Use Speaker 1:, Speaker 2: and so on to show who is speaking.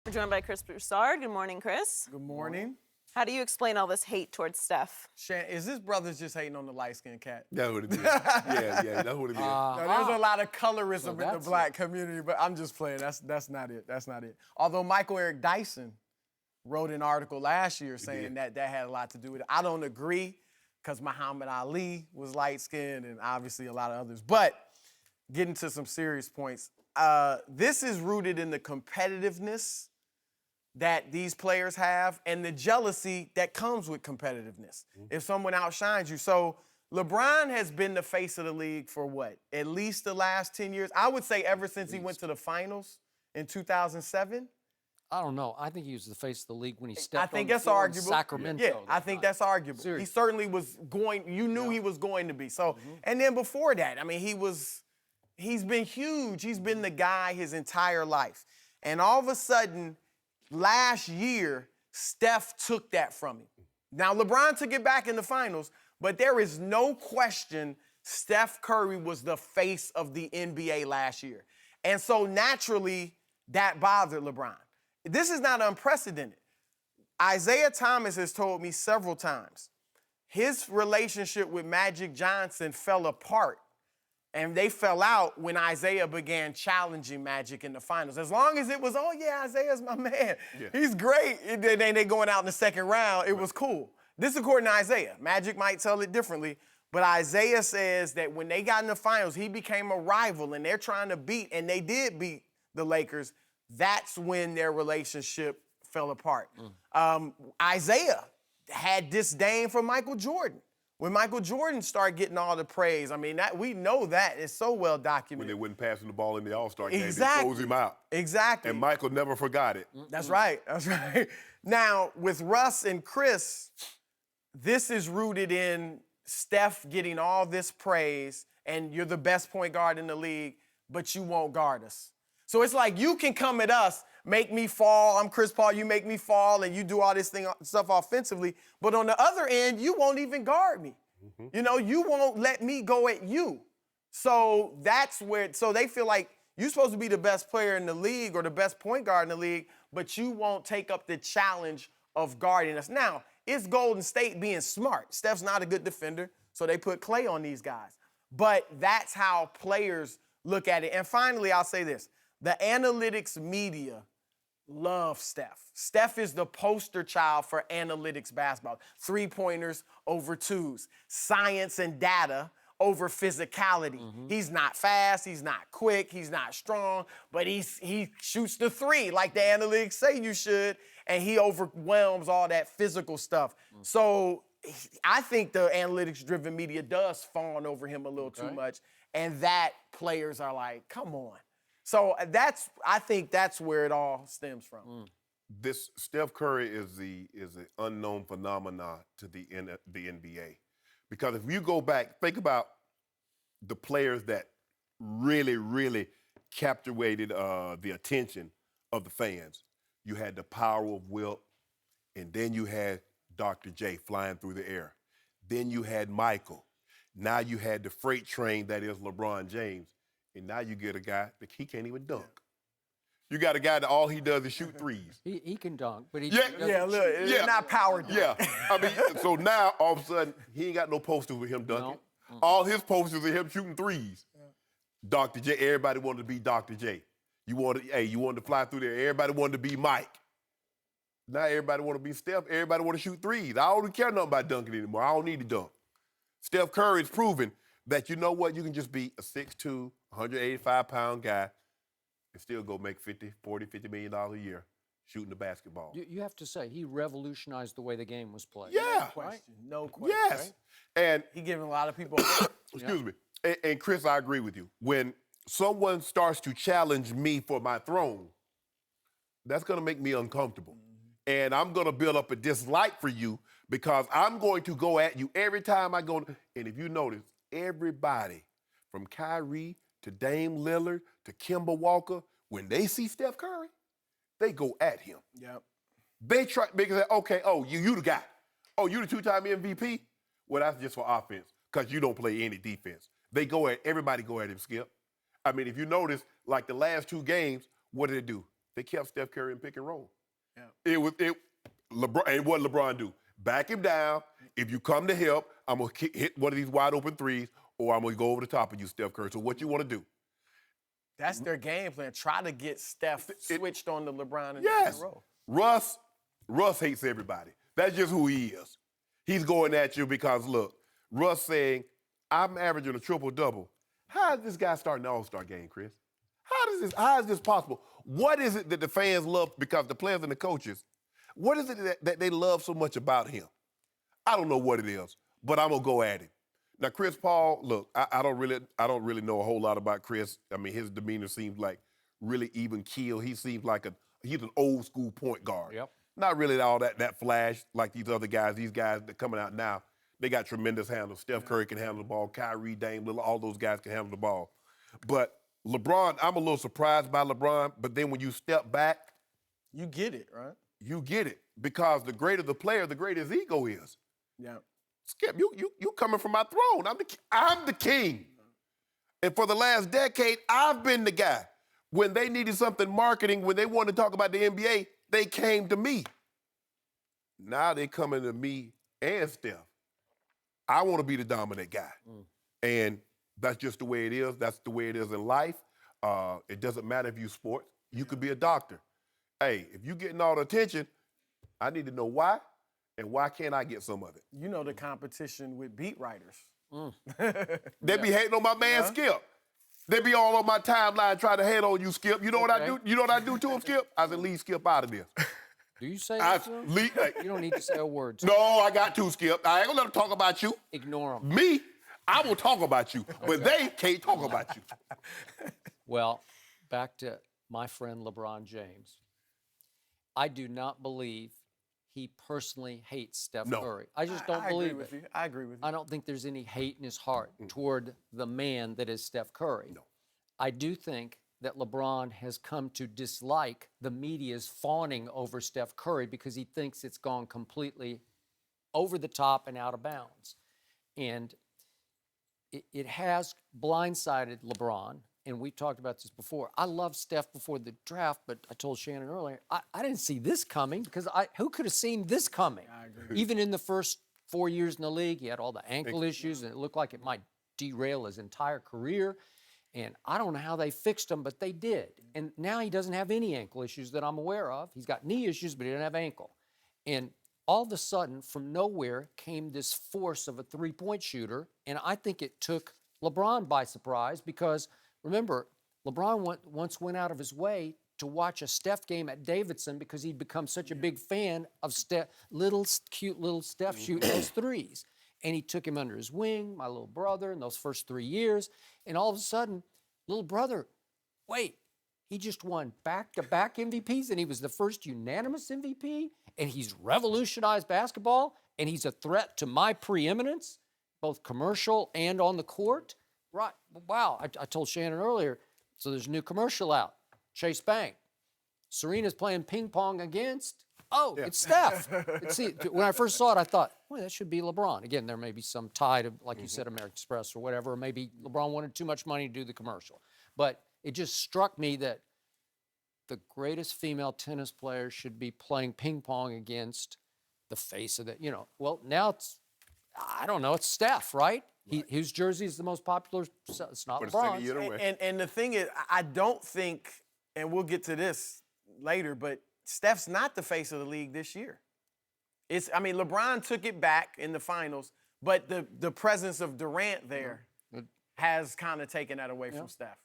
Speaker 1: We're joined by Chris Broussard. Good morning, Chris.
Speaker 2: Good morning.
Speaker 1: How do you explain all this hate towards Steph?
Speaker 2: Shannon, is this brothers just hating on the light-skinned cat?
Speaker 3: That's what it is. Yeah, that's what it is.
Speaker 2: Now, there's a lot of colorism in the black community, but I'm just playing. That's not it. That's not it. Although Michael Eric Dyson wrote an article last year saying that had a lot to do with it. I don't agree because Muhammad Ali was light-skinned and obviously a lot of others. But getting to some serious points, this is rooted in the competitiveness that these players have and the jealousy that comes with competitiveness. If someone outshines you. So LeBron has been the face of the league for what? At least the last 10 years? I would say ever since he went to the finals in 2007.
Speaker 4: I don't know. I think he was the face of the league when he stepped
Speaker 2: I think
Speaker 4: on
Speaker 2: that's
Speaker 4: the floor
Speaker 2: arguable.
Speaker 4: in Sacramento.
Speaker 2: Yeah, I think that's arguable.
Speaker 4: Seriously.
Speaker 2: He certainly was going, you knew he was going to be. So, and then before that, I mean, he's been huge. He's been the guy his entire life. And all of a sudden, last year, Steph took that from him. Now, LeBron took it back in the finals, but there is no question Steph Curry was the face of the NBA last year. And so naturally, that bothered LeBron. This is not unprecedented. Isaiah Thomas has told me several times his relationship with Magic Johnson fell apart. And they fell out when Isaiah began challenging Magic in the finals. As long as it was, oh, yeah, Isaiah's my man. Yeah. He's great. And then they going out in the second round. It was cool. This is according to Isaiah. Magic might tell it differently. But Isaiah says that when they got in the finals, he became a rival, and they're trying to beat, and they did beat the Lakers. That's when their relationship fell apart. Isaiah had disdain for Michael Jordan. When Michael Jordan started getting all the praise, I mean, we know that. It's so well documented.
Speaker 3: When they wouldn't passing the ball in the All-Star game,
Speaker 2: Exactly.
Speaker 3: they closed him out.
Speaker 2: Exactly.
Speaker 3: And Michael never forgot it.
Speaker 2: That's right. That's right. Now, with Russ and Chris, this is rooted in Steph getting all this praise, and you're the best point guard in the league, but you won't guard us. So it's like you can come at us, make me fall. I'm Chris Paul. You make me fall, and you do all this stuff offensively. But on the other end, you won't even guard me. You know, you won't let me go at you. So that's where. So they feel like you're supposed to be the best player in the league or the best point guard in the league, but you won't take up the challenge of guarding us. Now, it's Golden State being smart. Steph's not a good defender, so they put Clay on these guys. But that's how players look at it. And finally, I'll say this. The analytics media love Steph. Steph is the poster child for analytics basketball. Three-pointers over twos. Science and data over physicality. He's not fast, he's not quick, he's not strong, but he shoots the three like the analytics say you should, and he overwhelms all that physical stuff. So I think the analytics-driven media does fawn over him a little too much, and that players are like, come on. So I think that's where it all stems from.
Speaker 3: This Steph Curry is an unknown phenomenon to the NBA. Because if you go back, think about the players that really, really captivated the attention of the fans. You had the power of Wilt, and then you had Dr. J flying through the air. Then you had Michael. Now you had the freight train that is LeBron James. And now you get a guy that he can't even dunk. You got a guy that all he does is shoot threes.
Speaker 4: He can dunk, but he
Speaker 2: Look, it's not power dunk.
Speaker 3: Yeah, I mean, so now all of a sudden he ain't got no posters with him dunking. No. All his posters are him shooting threes. Dr. J, everybody wanted to be Dr. J. You wanted to fly through there. Everybody wanted to be Mike. Now everybody want to be Steph. Everybody want to shoot threes. I don't care nothing about dunking anymore. I don't need to dunk. Steph Curry is proving that, you know what, you can just be a 6'2", 185-pound guy and still go make $40, $50 million a year shooting the basketball.
Speaker 4: You have to say, he revolutionized the way the game was played.
Speaker 3: Yeah.
Speaker 2: No question. No question.
Speaker 3: Yes.
Speaker 2: Right?
Speaker 3: And
Speaker 2: He giving a lot of people
Speaker 3: excuse me. And Chris, I agree with you. When someone starts to challenge me for my throne, that's going to make me uncomfortable. And I'm going to build up a dislike for you because I'm going to go at you every time I go. And if you notice, everybody from Kyrie to Dame Lillard to Kemba Walker, when they see Steph Curry, they go at him.
Speaker 2: Yep.
Speaker 3: They try because okay, oh, you the guy. Oh, you the two-time MVP? Well, that's just for offense because you don't play any defense. Everybody go at him, Skip. I mean, if you notice, like the last two games, what did they do? they kept Steph Curry in pick and roll.
Speaker 2: Yeah.
Speaker 3: LeBron, and what LeBron do? Back him down. If you come to help, I'm gonna hit one of these wide open threes, or I'm gonna go over the top of you, Steph Curry. So what you want to do?
Speaker 2: That's their game plan. Try to get Steph switched on to LeBron in
Speaker 3: Yes.
Speaker 2: the row.
Speaker 3: Russ hates everybody. That's just who he is. He's going at you because, look, Russ saying, I'm averaging a triple-double. How is this guy starting the All-Star game, Chris? How is this possible? What is it that the fans love, because the players and the coaches, what is it that they love so much about him? I don't know what it is, but I'm going to go at him. Now, Chris Paul, look, I don't really know a whole lot about Chris. I mean, his demeanor seems like really even keel. He seems like he's an old school point guard.
Speaker 4: Yep.
Speaker 3: Not really all that flash like these other guys. These guys that coming out now, they got tremendous handles. Steph Curry can handle the ball. Kyrie, Dame, all those guys can handle the ball. But LeBron, I'm a little surprised by LeBron, but then when you step back,
Speaker 2: You get it, right?
Speaker 3: you get it. Because the greater the player, the greater his ego is.
Speaker 2: Yeah.
Speaker 3: Skip, you coming from my throne. I'm the king. And for the last decade, I've been the guy. When they needed something marketing, when they wanted to talk about the NBA, they came to me. Now they coming to me and Steph. I want to be the dominant guy. And that's just the way it is. That's the way it is in life. It doesn't matter if you sports. You could be a doctor. Hey, if you getting all the attention, I need to know why, and why can't I get some of it?
Speaker 2: You know the competition with beat writers.
Speaker 3: They be hating on my man Skip. They be all on my timeline trying to hate on you, Skip. You know what I do? You know what I do to him, Skip? I said, leave Skip out of this.
Speaker 4: Do you say that to him? You don't need to say a word to him.
Speaker 3: No, I got to, Skip. I ain't gonna let them talk about you.
Speaker 4: Ignore him.
Speaker 3: Me, I will talk about you, but they can't talk about you.
Speaker 4: Well, back to my friend LeBron James. I do not believe he personally hates Steph
Speaker 3: No.
Speaker 4: Curry. I just don't
Speaker 2: I
Speaker 4: believe
Speaker 2: agree
Speaker 4: it.
Speaker 2: with you. I agree with you.
Speaker 4: I don't think there's any hate in his heart toward the man that is Steph Curry.
Speaker 3: No.
Speaker 4: I do think that LeBron has come to dislike the media's fawning over Steph Curry because he thinks it's gone completely over the top and out of bounds. And it has blindsided LeBron, and we talked about this before. I loved Steph before the draft, but I told Shannon earlier, I didn't see this coming because who could have seen this coming?
Speaker 2: I agree.
Speaker 4: Even in the first 4 years in the league, he had all the ankle issues, and it looked like it might derail his entire career. And I don't know how they fixed him, but they did. And now he doesn't have any ankle issues that I'm aware of. He's got knee issues, but he doesn't have ankle. And all of a sudden, from nowhere, came this force of a three-point shooter, and I think it took LeBron by surprise because, remember, LeBron once went out of his way to watch a Steph game at Davidson because he'd become such a big fan of Steph, cute little Steph shooting those threes. And he took him under his wing, my little brother, in those first 3 years. And all of a sudden, little brother, wait, he just won back-to-back MVPs, and he was the first unanimous MVP, and he's revolutionized basketball, and he's a threat to my preeminence, both commercial and on the court. Right, wow, I told Shannon earlier, so there's a new commercial out, Chase Bank. Serena's playing ping pong against, it's Steph. See, when I first saw it, I thought, well, that should be LeBron. Again, there may be some tie to, like you said, American Express or whatever, or maybe LeBron wanted too much money to do the commercial. But it just struck me that the greatest female tennis player should be playing ping pong against the face of the, well, now I don't know, it's Steph, right? Whose jersey is the most popular? It's not LeBron's.
Speaker 2: And the thing is, I don't think, and we'll get to this later, but Steph's not the face of the league this year. LeBron took it back in the finals, but the presence of Durant there has kind of taken that away from Steph.